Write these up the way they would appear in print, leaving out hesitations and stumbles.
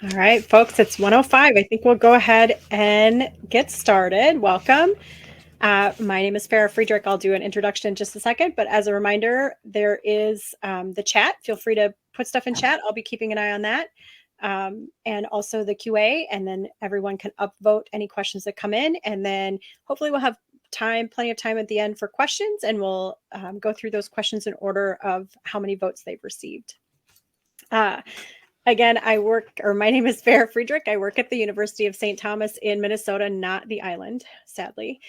All right, folks, it's 1:05. I think we'll go ahead and get started. Welcome. My name is Farah Friedrich. I'll do an introduction in just a second, but as a reminder, there is the chat. Feel free to put stuff in chat. I'll be keeping an eye on that. And also the QA, and then everyone can upvote any questions that come in. And then hopefully we'll have plenty of time at the end for questions, and we'll go through those questions in order of how many votes they've received. Again, my name is Farah Friedrich. I work at the University of St. Thomas in Minnesota, not the island, sadly.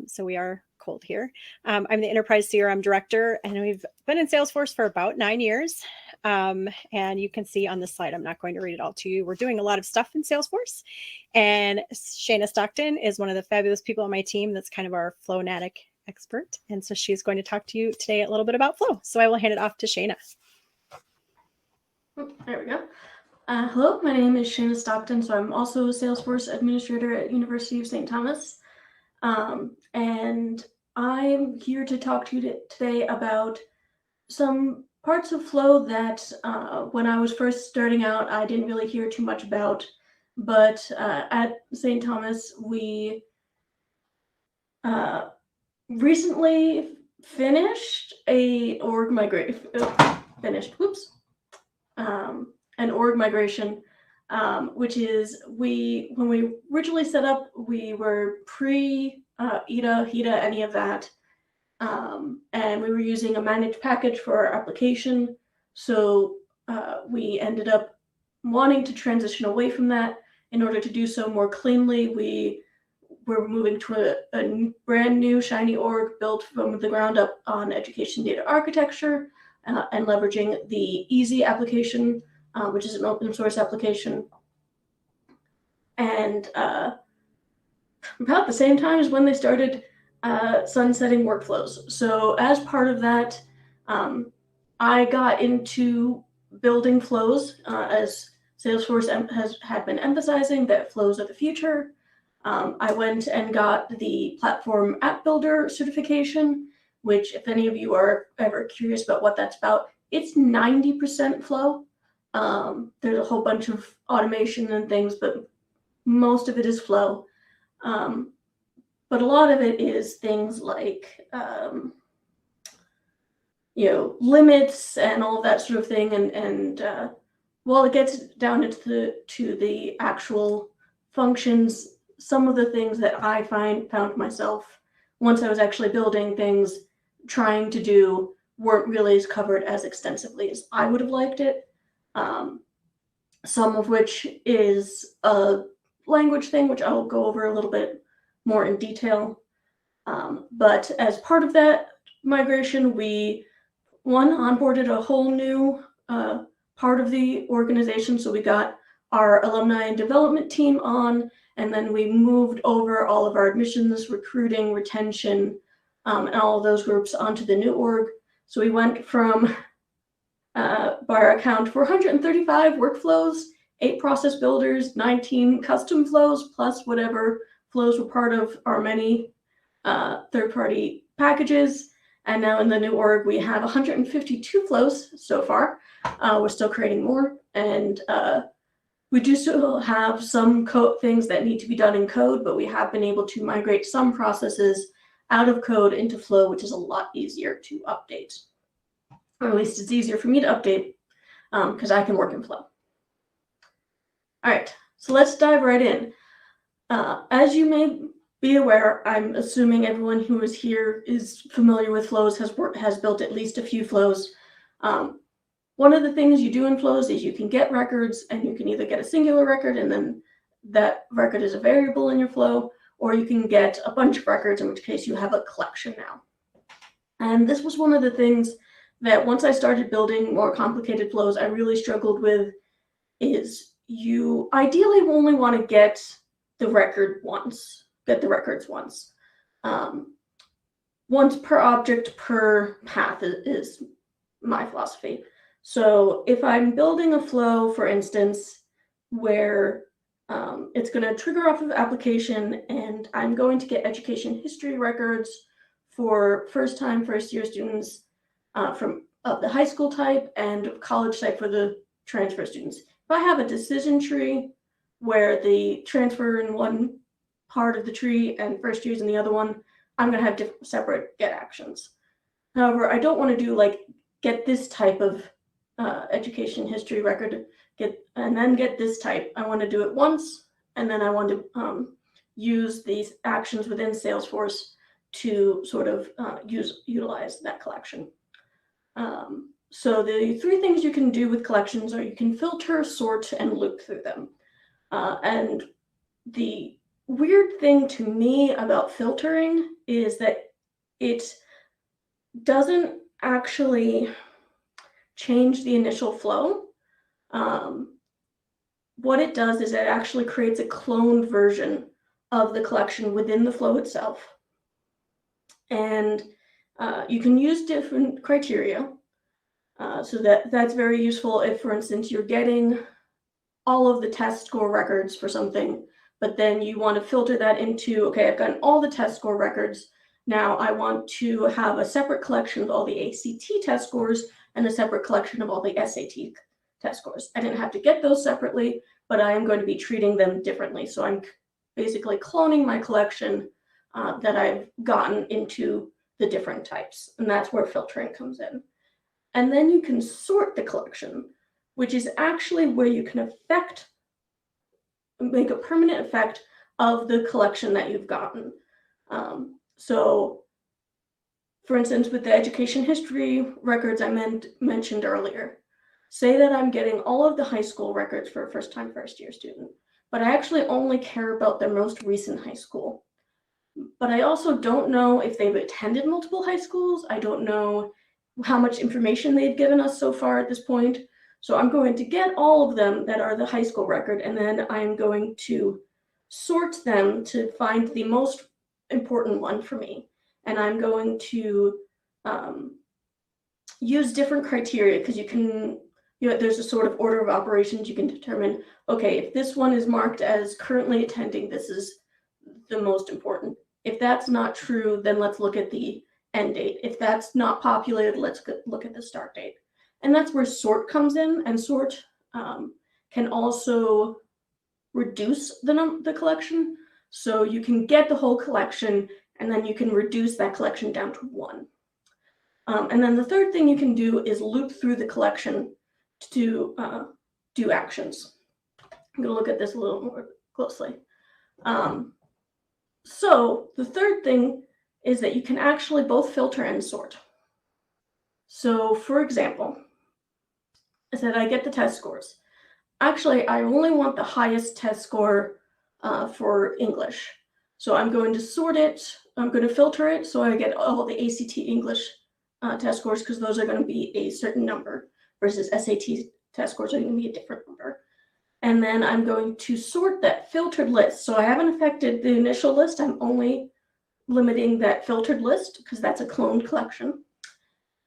So we are cold here. I'm the Enterprise CRM Director, and we've been in Salesforce for about 9 years. And you can see on this slide, I'm not going to read it all to you. We're doing a lot of stuff in Salesforce. And Shayna Stockton is one of the fabulous people on my team that's kind of our Flownatic expert. And so she's going to talk to you today a little bit about Flow. So I will hand it off to Shayna. There we go. Hello, my name is Shayna Stockton, so I'm also a Salesforce Administrator at University of St. Thomas. And I'm here to talk to you today about some parts of Flow that when I was first starting out, I didn't really hear too much about. But at St. Thomas, we recently finished an org migration, which is when we originally set up, we were pre-EDA, HEDA, any of that. And we were using a managed package for our application. So we ended up wanting to transition away from that. In order to do so more cleanly, we were moving to a brand new shiny org built from the ground up on education data architecture and leveraging the Easy application, which is an open source application. And about the same time as when they started sunsetting workflows. So as part of that, I got into building flows as Salesforce had been emphasizing that flows are the future. I went and got the Platform App Builder certification, which if any of you are ever curious about what that's about, it's 90% flow. There's a whole bunch of automation and things, but most of it is flow. But a lot of it is things like, limits and all of that sort of thing. And while it gets down into the actual functions, some of the things that I found myself, once I was actually building things, trying to do weren't really covered as extensively as I would have liked it. Some of which is a language thing, which I'll go over a little bit more in detail. But as part of that migration, we onboarded a whole new part of the organization. So we got our alumni and development team on, and then we moved over all of our admissions, recruiting, retention, and all of those groups onto the new org. So we went from, by our account, 435 workflows, 8 process builders, 19 custom flows, plus whatever flows were part of our many third-party packages. And now in the new org, we have 152 flows so far. We're still creating more. And we do still have some things that need to be done in code, but we have been able to migrate some processes out of code into flow, which is a lot easier to update. Or at least it's easier for me to update because I can work in flow. All right, so let's dive right in. As you may be aware, I'm assuming everyone who is here is familiar with flows, has built at least a few flows. One of the things you do in flows is you can get records, and you can either get a singular record, and then that record is a variable in your flow, or you can get a bunch of records, in which case you have a collection now. And this was one of the things that once I started building more complicated flows, I really struggled with, is you ideally only want to get the records once. Once per object per path is my philosophy. So if I'm building a flow, for instance, where it's going to trigger off of application, and I'm going to get education history records for first year students of the high school type and college type for the transfer students. I have a decision tree where the transfer in one part of the tree and first use in the other one, I'm going to have separate get actions. However, I don't want to do like get this type of education history record, and then get this type. I want to do it once, and then I want to use these actions within Salesforce to sort of utilize that collection. So the three things you can do with collections are you can filter, sort, and loop through them. And the weird thing to me about filtering is that it doesn't actually change the initial flow. What it does is it actually creates a cloned version of the collection within the flow itself. And you can use different criteria. So that's very useful if, for instance, you're getting all of the test score records for something, but then you want to filter that into, okay, I've gotten all the test score records. Now I want to have a separate collection of all the ACT test scores and a separate collection of all the SAT test scores. I didn't have to get those separately, but I am going to be treating them differently. So I'm basically cloning my collection that I've gotten into the different types. And that's where filtering comes in. And then you can sort the collection, which is actually where you can make a permanent effect of the collection that you've gotten. So, for instance, with the education history records I mentioned earlier, say that I'm getting all of the high school records for a first-time first-year student, but I actually only care about their most recent high school. But I also don't know if they've attended multiple high schools. I don't know how much information they've given us so far at this point. So I'm going to get all of them that are the high school record, and then I'm going to sort them to find the most important one for me. And I'm going to use different criteria because there's a sort of order of operations. You can determine, okay, if this one is marked as currently attending, this is the most important. If that's not true, then let's look at the end date. If that's not populated, let's look at the start date. And that's where sort comes in, and sort can also reduce the collection. So you can get the whole collection, and then you can reduce that collection down to one. And then the third thing you can do is loop through the collection to do actions. I'm going to look at this a little more closely. So the third thing is that you can actually both filter and sort. So for example, I said I get the test scores. Actually, I only want the highest test score for English. So I'm going to sort it. I'm going to filter it so I get all the ACT English test scores, because those are going to be a certain number versus SAT test scores are going to be a different number. And then I'm going to sort that filtered list. So I haven't affected the initial list. I'm only limiting that filtered list because that's a cloned collection.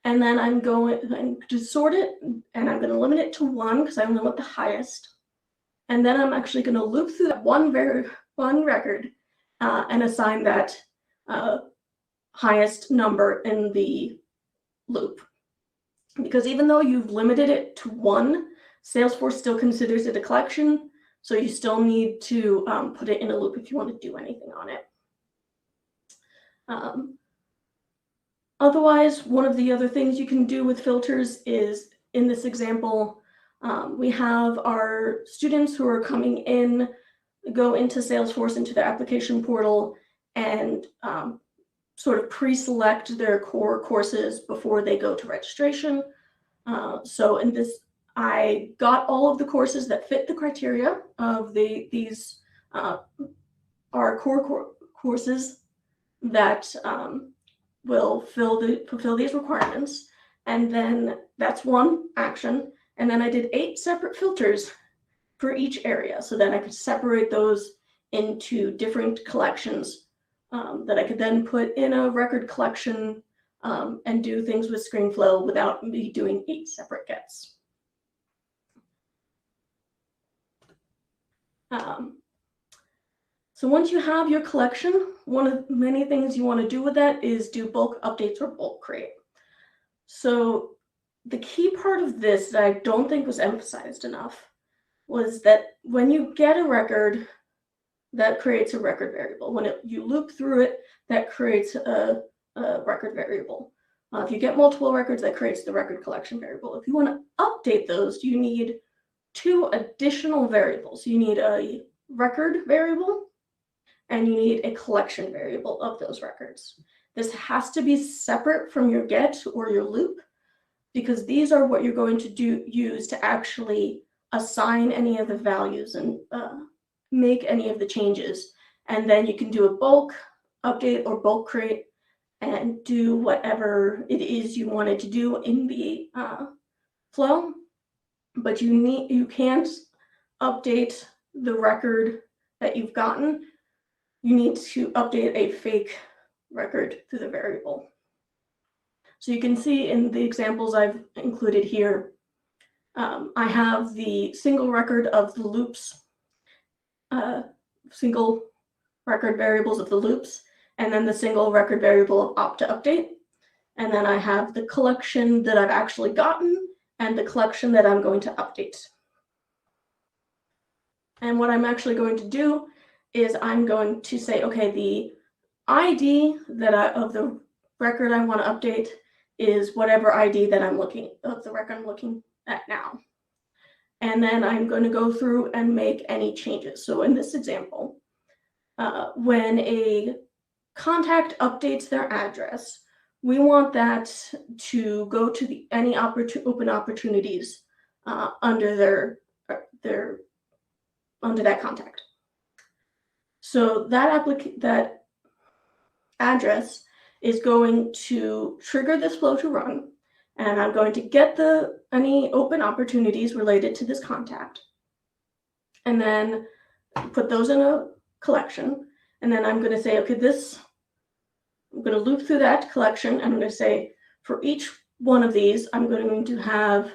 And then I'm going to sort it, and I'm going to limit it to one because I only want the highest. And then I'm actually going to loop through that one record and assign that highest number in the loop. Because even though you've limited it to one, Salesforce still considers it a collection, so you still need to put it in a loop if you want to do anything on it. Otherwise, one of the other things you can do with filters is, in this example, we have our students who are coming in, go into Salesforce, into the application portal, and sort of pre-select their core courses before they go to registration. So in this, I got all of the courses that fit the criteria of these are core courses that will fulfill these requirements. And then that's one action. And then I did 8 separate filters for each area so that I could separate those into different collections that I could then put in a record collection and do things with ScreenFlow without me doing 8 separate gets. So once you have your collection, one of many things you want to do with that is do bulk updates or bulk create. So the key part of this that I don't think was emphasized enough was that when you get a record, that creates a record variable. When you loop through it, that creates a record variable. If you get multiple records, that creates the record collection variable. If you want to update those, you need 2 additional variables. You need a record variable and you need a collection variable of those records. This has to be separate from your get or your loop, because these are what you're going to use to actually assign any of the values and make any of the changes. And then you can do a bulk update or bulk create and do whatever it is you wanted to do in the flow. But you can't update the record that you've gotten. You need to update a fake record through the variable. So you can see in the examples I've included here, I have the single record of the loops, single record variables of the loops, and then the single record variable of opt to update. And then I have the collection that I've actually gotten and the collection that I'm going to update. And what I'm actually going to do is I'm going to say, okay, the ID of the record I want to update is whatever ID that of the record I'm looking at now. And then I'm going to go through and make any changes. So in this example, when a contact updates their address, we want that to go to any open opportunities under under that contact. So that address is going to trigger this flow to run, and I'm going to get any open opportunities related to this contact, and then put those in a collection. And then I'm going to say, okay, I'm going to loop through that collection, and I'm going to say for each one of these, I'm going to have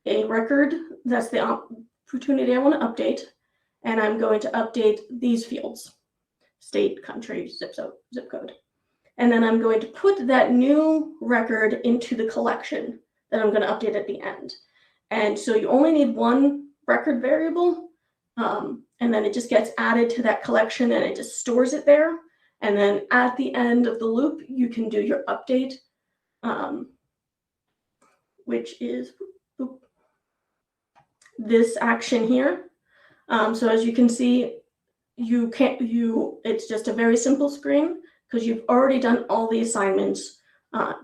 a record that's the opportunity I want to update, and I'm going to update these fields: state, country, zip code. And then I'm going to put that new record into the collection that I'm going to update at the end. And so you only need one record variable, and then it just gets added to that collection and it just stores it there. And then at the end of the loop, you can do your update, which is this action here. So as you can see, it's just a very simple screen because you've already done all the assignments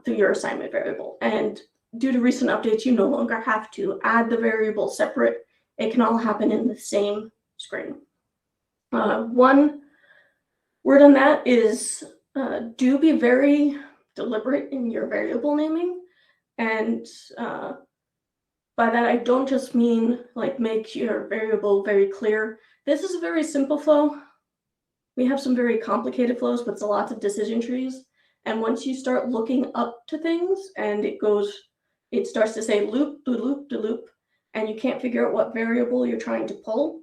through your assignment variable. And due to recent updates, you no longer have to add the variable separate. It can all happen in the same screen. One word on that is do be very deliberate in your variable naming. And by that, I don't just mean like make your variable very clear. This is a very simple flow. We have some very complicated flows with lots of decision trees. And once you start looking up to things and it starts to say loop, do loop, do loop, and you can't figure out what variable you're trying to pull,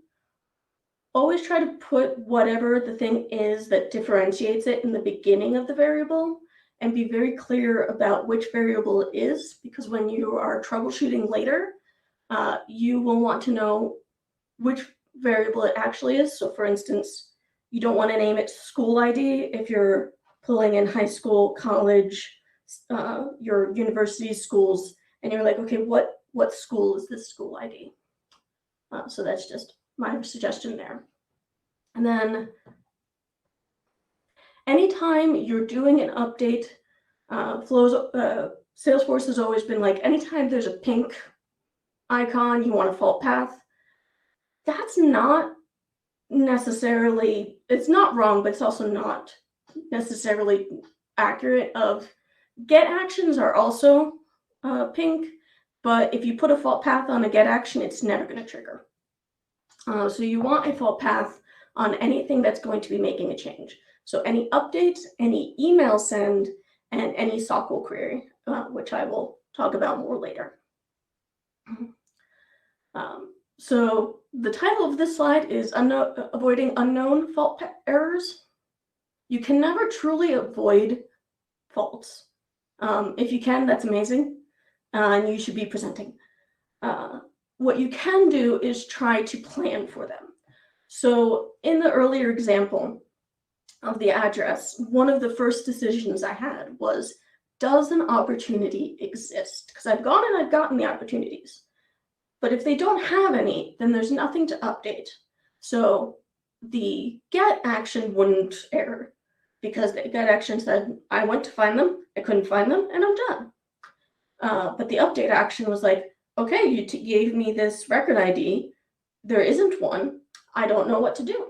always try to put whatever the thing is that differentiates it in the beginning of the variable, and be very clear about which variable it is, because when you are troubleshooting later, you will want to know which variable it actually is. So for instance, you don't want to name it school ID if you're pulling in high school, college, your university schools, and you're like, okay, what school is this school ID? So that's just my suggestion there. And then anytime you're doing an update, Salesforce has always been like, anytime there's a pink icon, you want a fault path. That's not necessarily, it's not wrong, but it's also not necessarily accurate. Of get actions are also pink, but if you put a fault path on a get action, it's never going to trigger. So you want a fault path on anything that's going to be making a change. So any updates, any email send, and any SQL query, which I will talk about more later. So the title of this slide is Avoiding Unknown Fault Errors. You can never truly avoid faults. If you can, that's amazing, and you should be presenting. what you can do is try to plan for them. So in the earlier example of the address, one of the first decisions I had was, does an opportunity exist? Because I've gone and I've gotten the opportunities. But if they don't have any, then there's nothing to update. So the get action wouldn't error, because the get action said, I went to find them, I couldn't find them, and I'm done. But the update action was like, okay, you gave me this record ID, there isn't one, I don't know what to do.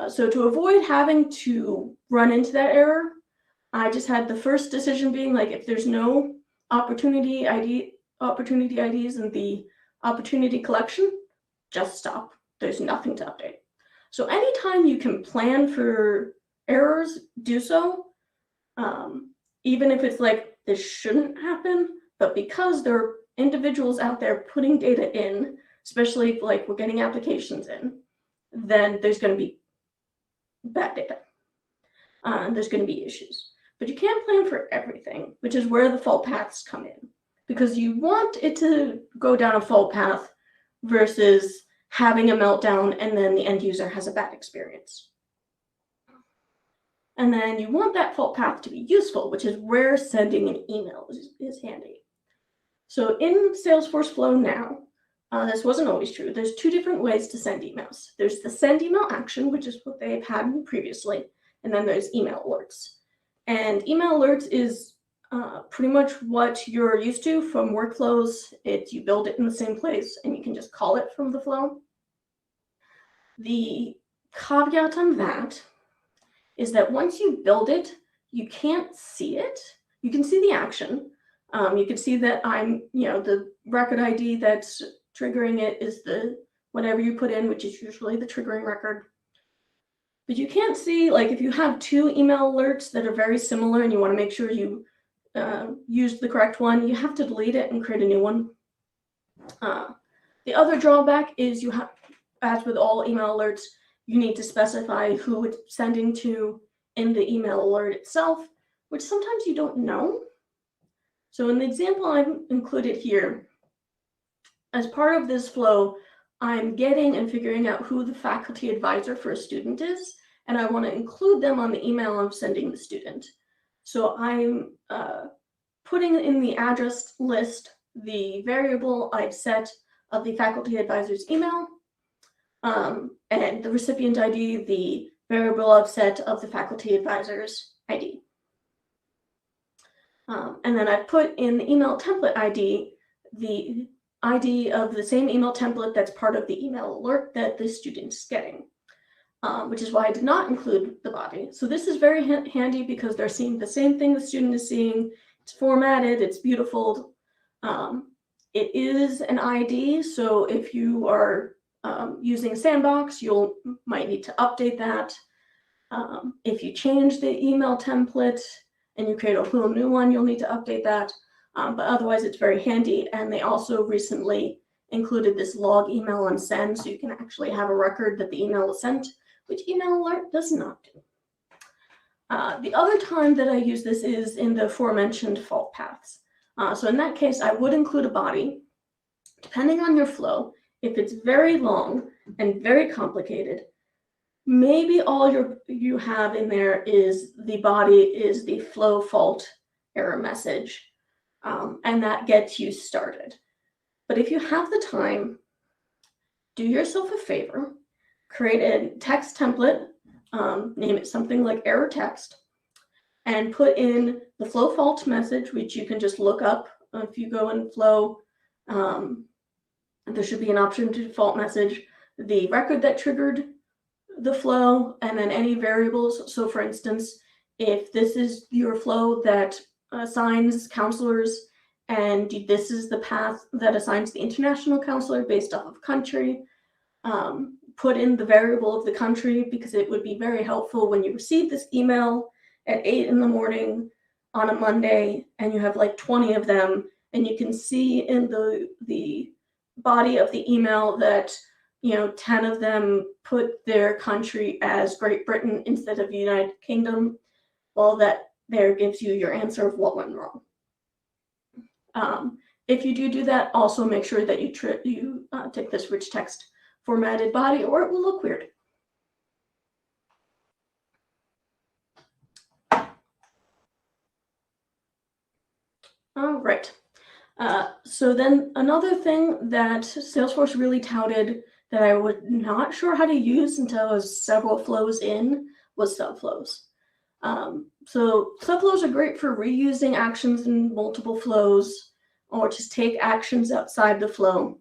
So to avoid having to run into that error, I just had the first decision being like, if there's no opportunity IDs in the opportunity collection, just stop. There's nothing to update. So anytime you can plan for errors, do so. Even if it's like, this shouldn't happen, but because there are individuals out there putting data in, especially if like we're getting applications in, then there's going to be bad data. There's going to be issues. But you can't plan for everything, which is where the fault paths come in. Because you want it to go down a fault path versus having a meltdown and then the end user has a bad experience. And then you want that fault path to be useful, which is where sending an email is handy. So in Salesforce Flow now, this wasn't always true. There's two different ways to send emails. There's the send email action, which is what they've had previously, and then there's email alerts. And email alerts is pretty much what you're used to from workflows. You build it in the same place and you can just call it from the flow. The caveat on that is that once you build it, you can't see it. You can see the action. You can see that the record ID that's triggering it is the whatever you put in, which is usually the triggering record. But you can't see, like if you have two email alerts that are very similar and you want to make sure you used the correct one, you have to delete it and create a new one. The other drawback is you have, as with all email alerts, you need to specify who it's sending to in the email alert itself, which sometimes you don't know. So in the example I've included here, as part of this flow, I'm getting and figuring out who the faculty advisor for a student is, and I want to include them on the email I'm sending the student. So I'm putting in the address list the variable I've set of the faculty advisor's email, and the recipient ID, the variable I've set of the faculty advisor's ID. And then I put in the email template ID, the ID of the same email template that's part of the email alert that the student's getting, which is why I did not include the body. So this is very handy because they're seeing the same thing the student is seeing. It's formatted, it's beautiful. It is an ID, so if you are using Sandbox, you might need to update that. If you change the email template and you create a whole new one, you'll need to update that. But otherwise, it's very handy. And they also recently included this log email on send, so you can actually have a record that the email was sent, which email alert does not do. The other time that I use this is in the aforementioned fault paths. So in that case, I would include a body. Depending on your flow, if it's very long and very complicated, maybe all you have in there is the body is the flow fault error message, and that gets you started. But if you have the time, do yourself a favor, create a text template, name it something like error text, and put in the flow fault message, which you can just look up if you go in flow. There should be an option to default message, the record that triggered the flow, and then any variables. So for instance, if this is your flow that assigns counselors, and this is the path that assigns the international counselor based off of country, put in the variable of the country, because it would be very helpful when you receive this email at 8 in the morning on a Monday, and you have like 20 of them, and you can see in the body of the email that 10 of them put their country as Great Britain instead of United Kingdom. Well, that there gives you your answer of what went wrong. If you do that, also make sure that you take this rich text formatted body, or it will look weird. All right. So then another thing that Salesforce really touted that I was not sure how to use until I was several flows in was subflows. So subflows are great for reusing actions in multiple flows, or just take actions outside the flow.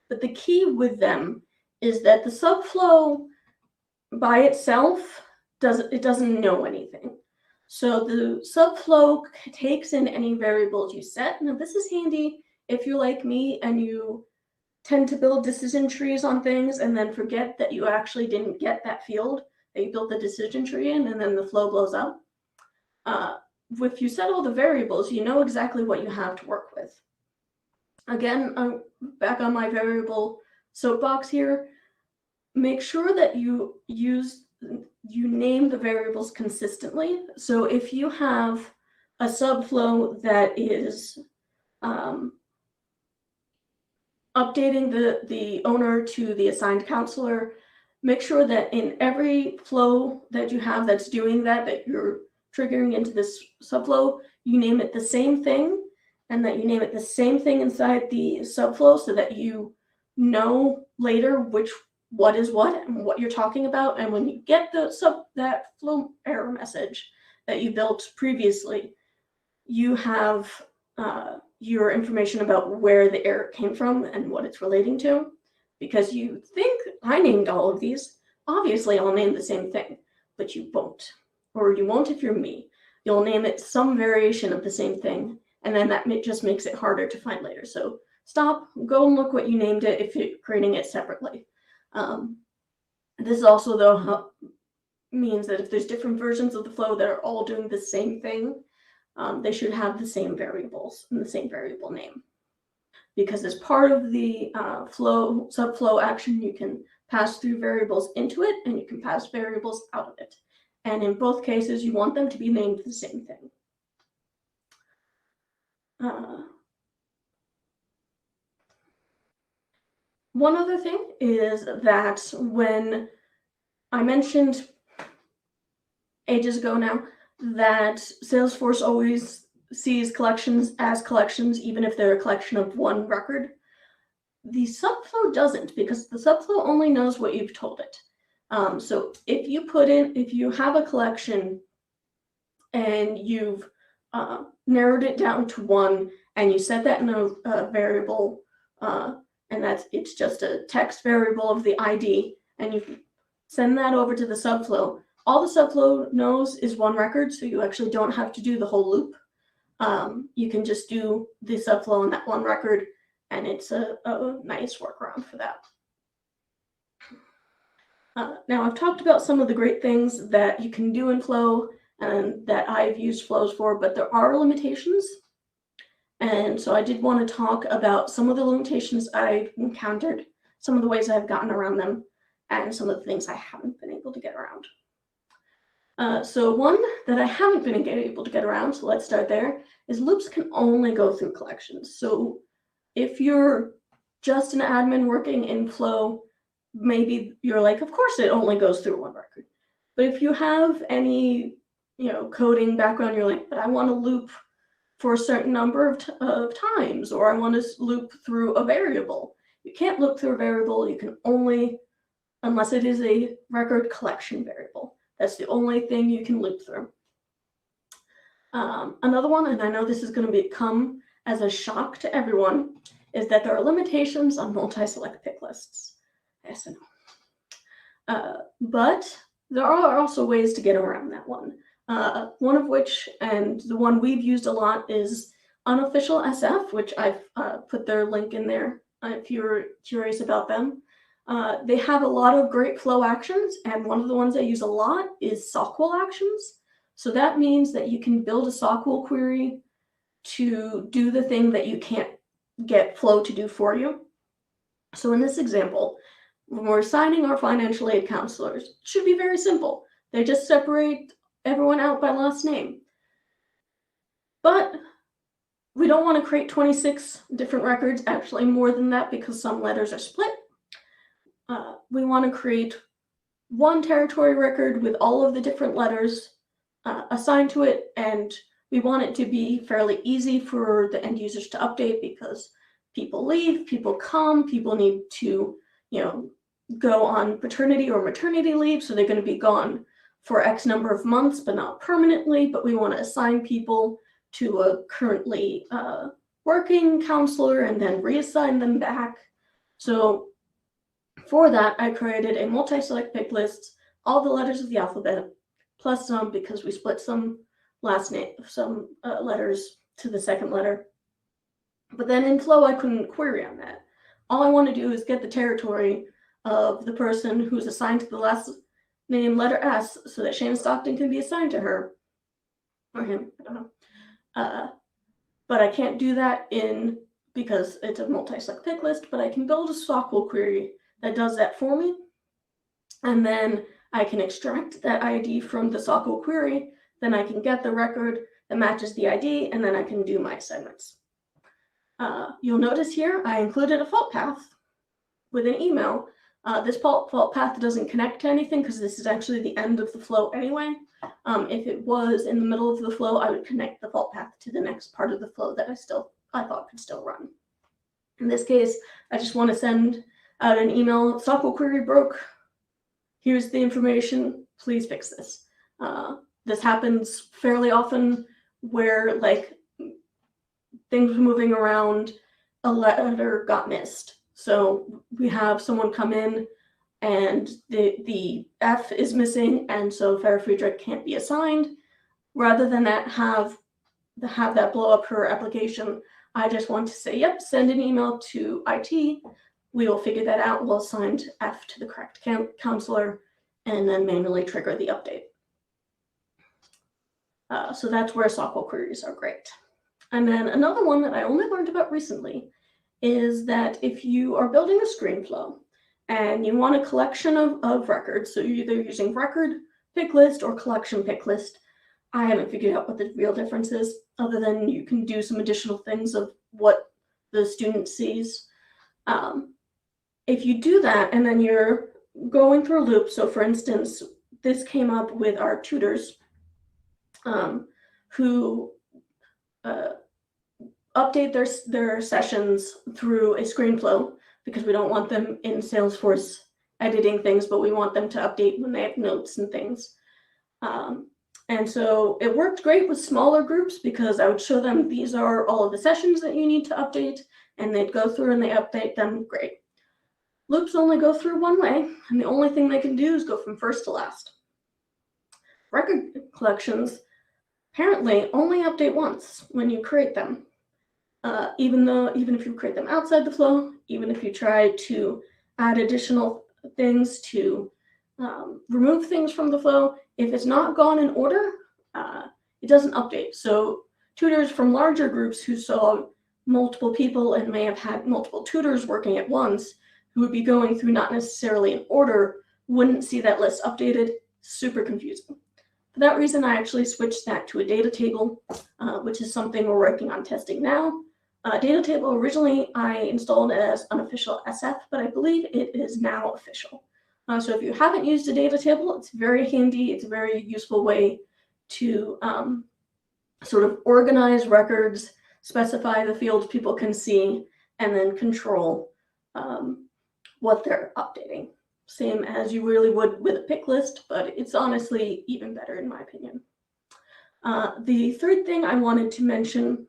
But the key with them is that the subflow by itself doesn't know anything. So the subflow takes in any variables you set. Now this is handy if you're like me and you tend to build decision trees on things and then forget that you actually didn't get that field that you built the decision tree in, and then the flow blows up. If you set all the variables, you know exactly what you have to work with. Again, I'm back on my variable soapbox here. Make sure that you name the variables consistently. So if you have a subflow that is updating the owner to the assigned counselor, make sure that in every flow that you have that's doing that you're triggering into this subflow, you name it the same thing, and that you name it the same thing inside the subflow so that you know later what is what and what you're talking about. And when you get that flow error message that you built previously, you have your information about where the error came from and what it's relating to. Because you think, I named all of these, obviously I'll name the same thing, but you won't. Or you won't if you're me. You'll name it some variation of the same thing, and then that just makes it harder to find later. So stop, go and look what you named it if you're creating it separately. This also, though, means that if there's different versions of the flow that are all doing the same thing, they should have the same variables and the same variable name. Because as part of the subflow action, you can pass through variables into it, and you can pass variables out of it. And in both cases, you want them to be named the same thing. One other thing is that when I mentioned ages ago now that Salesforce always sees collections as collections, even if they're a collection of one record, the subflow doesn't, because the subflow only knows what you've told it. So if you have a collection and you've narrowed it down to one, and you set that in a variable, and it's just a text variable of the ID, and you send that over to the subflow, all the subflow knows is one record, so you actually don't have to do the whole loop. You can just do the subflow on that one record, and it's a nice workaround for that. Now, I've talked about some of the great things that you can do in Flow and that I've used flows for, but there are limitations. And so I did want to talk about some of the limitations I've encountered, some of the ways I've gotten around them, and some of the things I haven't been able to get around. So one that I haven't been able to get around, so let's start there, is loops can only go through collections. So if you're just an admin working in Flow, maybe you're like, of course it only goes through one record. But if you have any, coding background, you're like, but I want to loop for a certain number of times, or I want to loop through a variable. You can't loop through a variable. You can only, unless it is a record collection variable. That's the only thing you can loop through. Another one, and I know this is going to come as a shock to everyone, is that there are limitations on multi-select pick lists. Yes, I know. But there are also ways to get around that one. One of which, and the one we've used a lot, is unofficial SF, which I've put their link in there if you're curious about them. They have a lot of great flow actions, and one of the ones I use a lot is SQL actions. So that means that you can build a SQL query to do the thing that you can't get Flow to do for you. So in this example, when we're assigning our financial aid counselors, it should be very simple. They just separate everyone out by last name. But we don't want to create 26 different records, actually more than that because some letters are split. We want to create one territory record with all of the different letters assigned to it, and we want it to be fairly easy for the end users to update because people leave, people come, people need to, go on paternity or maternity leave, so they're going to be gone for X number of months, but not permanently, but we want to assign people to a currently working counselor and then reassign them back. So for that, I created a multi-select pick list, all the letters of the alphabet, plus some because we split some letters to the second letter. But then in Flow, I couldn't query on that. All I want to do is get the territory of the person who's assigned to the last name letter S so that Shayna Stockton can be assigned to her. Or him, I don't know. But I can't do that because it's a multi-select pick list, but I can build a SQL query that does that for me. And then I can extract that ID from the SQL query. Then I can get the record that matches the ID, and then I can do my assignments. You'll notice here I included a fault path with an email. This fault path doesn't connect to anything because this is actually the end of the flow anyway. If it was in the middle of the flow, I would connect the fault path to the next part of the flow that I thought could still run. In this case, I just want to send out an email. SQL query broke. Here's the information. Please fix this. This happens fairly often where things were moving around, a letter got missed. So we have someone come in and the F is missing, and so Farrah Friedrich can't be assigned. Rather than have that blow up her application, I just want to say, yep, send an email to IT. We will figure that out. We'll assign F to the correct counselor and then manually trigger the update. So that's where SQL queries are great. And then another one that I only learned about recently is that if you are building a screen flow and you want a collection of records, so you're either using record pick list or collection pick list, I haven't figured out what the real difference is, other than you can do some additional things of what the student sees. If you do that and then you're going through a loop, so for instance, this came up with our tutors who update their sessions through a screen flow because we don't want them in Salesforce editing things, but we want them to update when they have notes and things. And so it worked great with smaller groups because I would show them these are all of the sessions that you need to update, and they'd go through and they update them. Great. Loops only go through one way, and the only thing they can do is go from first to last. Record collections apparently only update once when you create them. Even if you create them outside the flow, even if you try to add additional things to remove things from the flow, if it's not gone in order, it doesn't update. So tutors from larger groups who saw multiple people and may have had multiple tutors working at once, who would be going through not necessarily in order, wouldn't see that list updated. Super confusing. For that reason, I actually switched that to a data table, which is something we're working on testing now. Data table, originally I installed it as unofficial SF, but I believe it is now official. So if you haven't used a data table, it's very handy. It's a very useful way to sort of organize records, specify the fields people can see, and then control what they're updating. Same as you really would with a pick list, but it's honestly even better in my opinion. The third thing I wanted to mention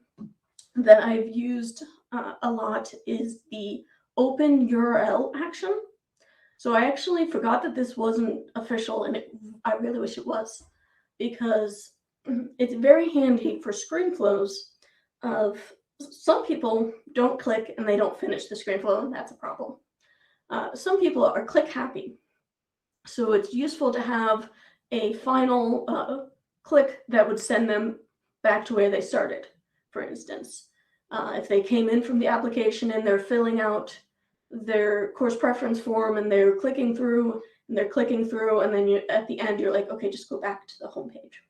that I've used a lot is the open URL action. So I actually forgot that this wasn't official, and I really wish it was, because it's very handy for screen flows of some people don't click and they don't finish the screen flow, and that's a problem. Some people are click happy. So it's useful to have a final click that would send them back to where they started. For instance, if they came in from the application and they're filling out their course preference form and they're clicking through and then at the end you're like, okay, just go back to the home page.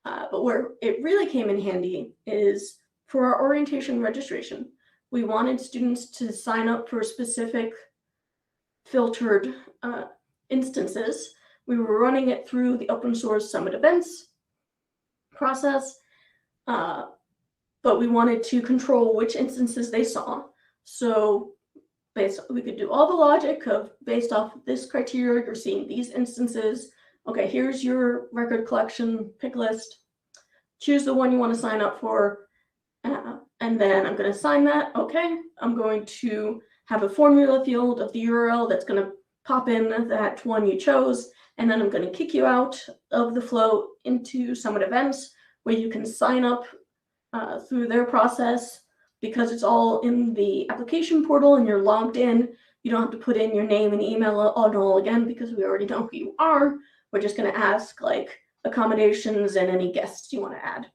But where it really came in handy is for our orientation registration, we wanted students to sign up for specific filtered instances. We were running it through the open source summit events process, but we wanted to control which instances they saw. So we could do all the logic of based off of this criteria, you're seeing these instances. Okay, here's your record collection pick list. Choose the one you want to sign up for. And then I'm going to sign that. Okay, I'm going to have a formula field of the URL that's going to pop in that one you chose. And then I'm going to kick you out of the flow into Summit Events where you can sign up through their process. Because it's all in the application portal and you're logged in, you don't have to put in your name and email all again because we already know who you are. We're just going to ask like accommodations and any guests you want to add.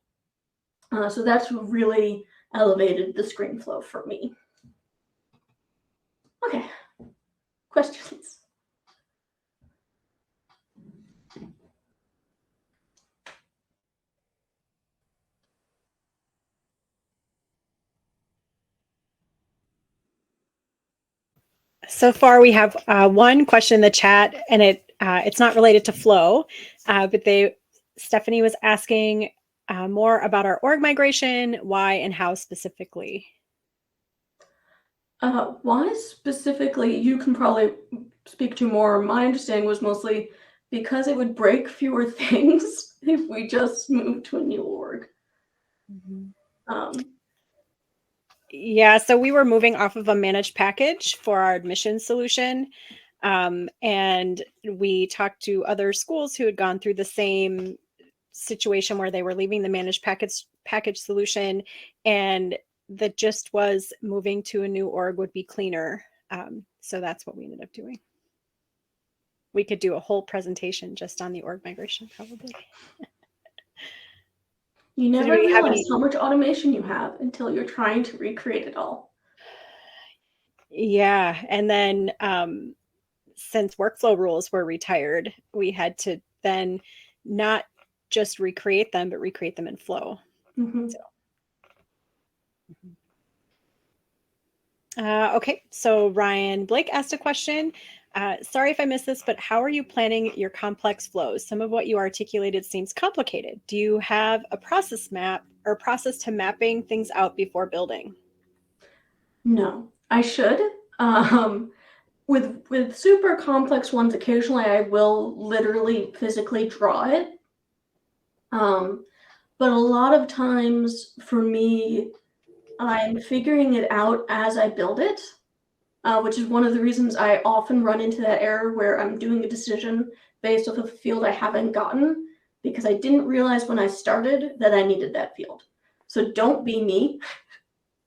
So that's really elevated the screen flow for me. Okay, questions? So far, we have one question in the chat, and it's not related to flow, but Stephanie was asking more about our org migration, why and how specifically. Why specifically, you can probably speak to more. My understanding was mostly because it would break fewer things if we just moved to a new org. Mm-hmm. Yeah, so we were moving off of a managed package for our admissions solution. And we talked to other schools who had gone through the same situation where they were leaving the managed package solution. And the gist was moving to a new org would be cleaner. So that's what we ended up doing. We could do a whole presentation just on the org migration, probably. You never realize how much automation you have until you're trying to recreate it all. Yeah. And then since workflow rules were retired, we had to then not just recreate them, but recreate them in Flow. Mm-hmm. Okay. So Ryan Blake asked a question. Sorry if I missed this, but how are you planning your complex flows? Some of what you articulated seems complicated. Do you have a process map or process to mapping things out before building? No, I should. With super complex ones, occasionally I will literally physically draw it. But a lot of times for me, I'm figuring it out as I build it. Which is one of the reasons I often run into that error where I'm doing a decision based off of a field I haven't gotten because I didn't realize when I started that I needed that field. So don't be me.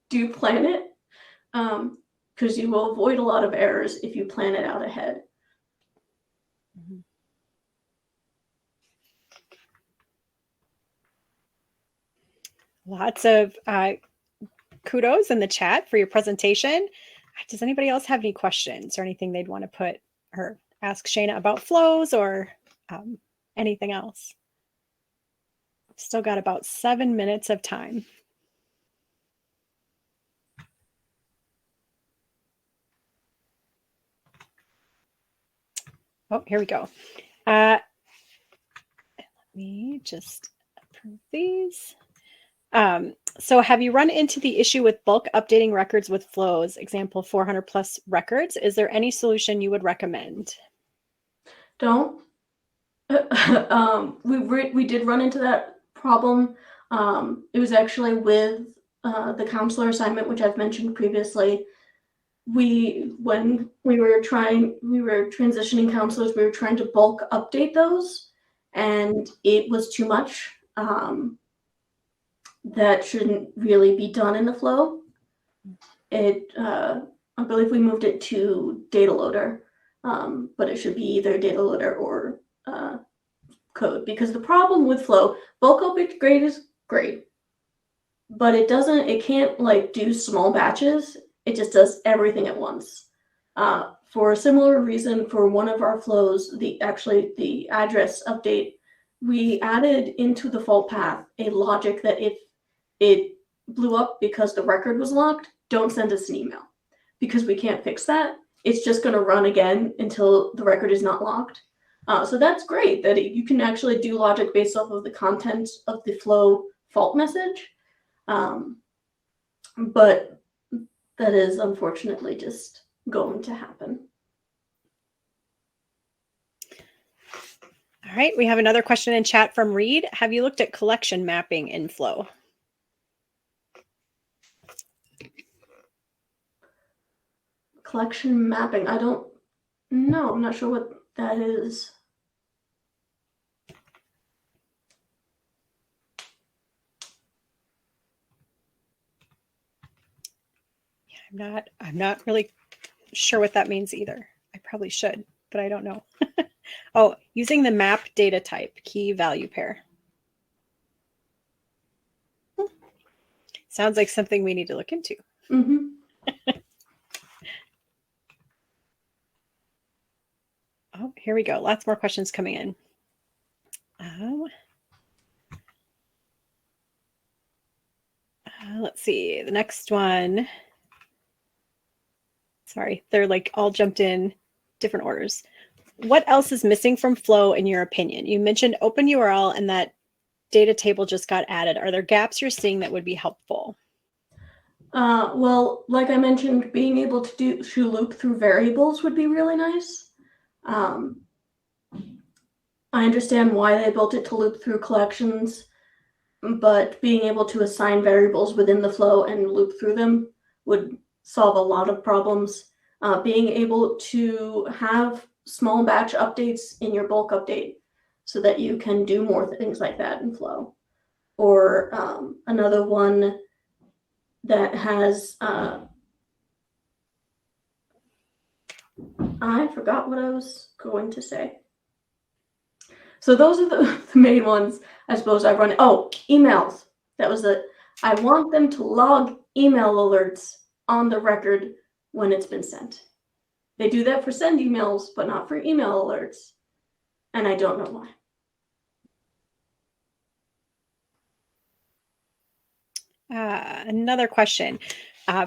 Do plan it because you will avoid a lot of errors if you plan it out ahead. Mm-hmm. Lots of kudos in the chat for your presentation. Does anybody else have any questions or anything they'd want to put or ask Shayna about flows or anything else? Still got about 7 minutes of time. Oh, here we go. Let me just approve these. So have you run into the issue with bulk updating records with flows, example 400 plus records? Is there any solution you would recommend? Don't. We did run into that problem. It was actually with the counselor assignment, which I've mentioned previously. When we were transitioning counselors, we were trying to bulk update those, and it was too much. That shouldn't really be done in the flow. I believe we moved it to data loader, but it should be either data loader or code, because the problem with flow, bulk upgrade is great, but it can't like do small batches. It just does everything at once. For a similar reason, for one of our flows, the address update, we added into the fault path a logic that if it blew up because the record was locked, don't send us an email because we can't fix that. It's just going to run again until the record is not locked. So that's great that you can actually do logic based off of the content of the flow fault message. But that is unfortunately just going to happen. All right, we have another question in chat from Reed. Have you looked at collection mapping in Flow? Collection mapping, I don't know. I'm not sure what that is. Yeah, I'm not really sure what that means either. I probably should, but I don't know. Oh, using the map data type, key value pair. Sounds like something we need to look into. Mm-hmm. Oh, here we go. Lots more questions coming in. Let's see. The next one. Sorry, they're like all jumped in different orders. What else is missing from Flow in your opinion? You mentioned open URL and that data table just got added. Are there gaps you're seeing that would be helpful? Well, like I mentioned, being able to loop through variables would be really nice. I understand why they built it to loop through collections, but being able to assign variables within the flow and loop through them would solve a lot of problems. Being able to have small batch updates in your bulk update so that you can do more things like that in Flow. Or another one that has, I forgot what I was going to say. So those are the main ones, I suppose, I run. Oh, emails. That was it. I want them to log email alerts on the record when it's been sent. They do that for send emails, but not for email alerts. And I don't know why. Another question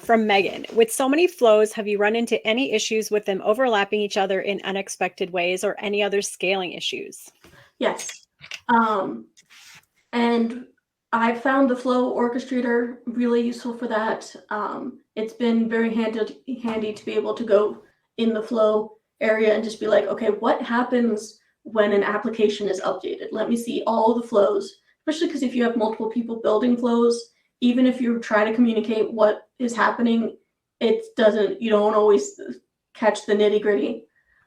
from Megan. With so many flows, have you run into any issues with them overlapping each other in unexpected ways or any other scaling issues? Yes. And I found the Flow Orchestrator really useful for that. It's been very handy to be able to go in the Flow area and just be like, okay, what happens when an application is updated? Let me see all the flows, especially because if you have multiple people building flows, even if you try to communicate what is happening, you don't always catch the nitty gritty.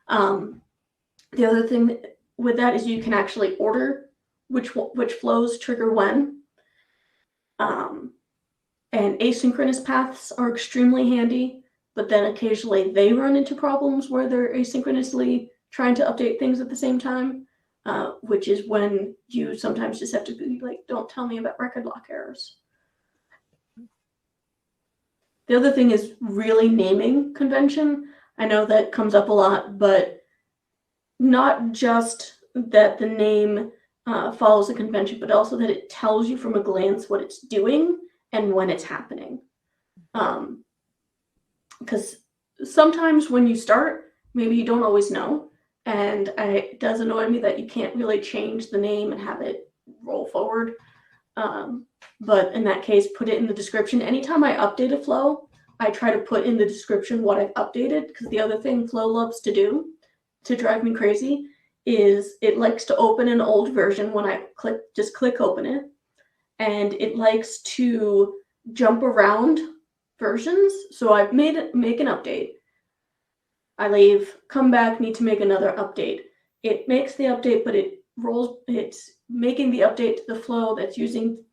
The other thing with that is you can actually order which flows trigger when. And asynchronous paths are extremely handy, but then occasionally they run into problems where they're asynchronously trying to update things at the same time, which is when you sometimes just have to be like, don't tell me about record lock errors. The other thing is really naming convention. I know that comes up a lot, but not just that the name follows the convention, but also that it tells you from a glance what it's doing and when it's happening. Because sometimes when you start, maybe you don't always know. And it does annoy me that you can't really change the name and have it roll forward. But in that case, put it in the description. Anytime I update a flow, I try to put in the description what I've updated, because the other thing Flow loves to do to drive me crazy is it likes to open an old version when I just click open it. And it likes to jump around versions. So I've make an update. I leave, come back, need to make another update. It makes the update, but it's making the update to the flow that's using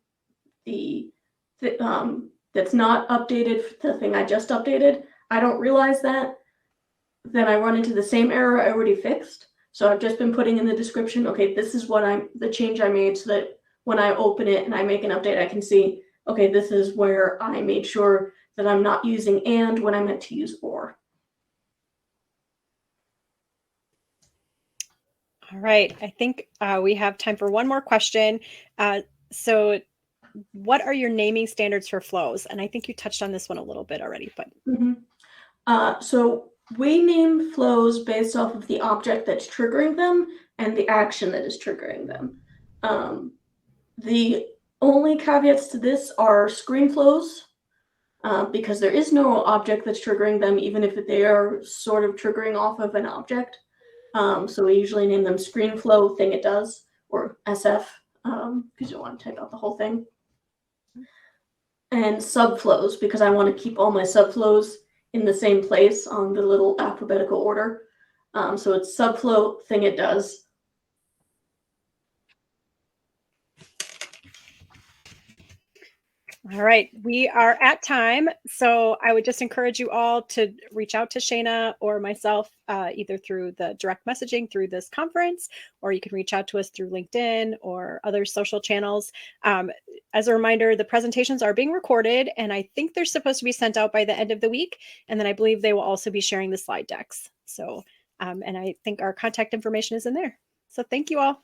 that's not updated the thing I just updated. I don't realize that. Then I run into the same error I already fixed. So I've just been putting in the description, okay, this is the change I made, so that when I open it and I make an update, I can see, okay, this is where I made sure that I'm not using and when I meant to use or. All right, I think we have time for one more question. So what are your naming standards for flows? And I think you touched on this one a little bit already, but. So we name flows based off of the object that's triggering them and the action that is triggering them. The only caveats to this are screen flows, because there is no object that's triggering them, even if they are sort of triggering off of an object. So we usually name them screen flow thing it does, or SF, because you don't want to type out the whole thing. And subflows, because I want to keep all my subflows in the same place on the little alphabetical order. So it's subflow thing it does. All right, we are at time. So I would just encourage you all to reach out to Shayna or myself, either through the direct messaging through this conference, or you can reach out to us through LinkedIn or other social channels. As a reminder, the presentations are being recorded, and I think they're supposed to be sent out by the end of the week. And then I believe they will also be sharing the slide decks. So, and I think our contact information is in there. So thank you all.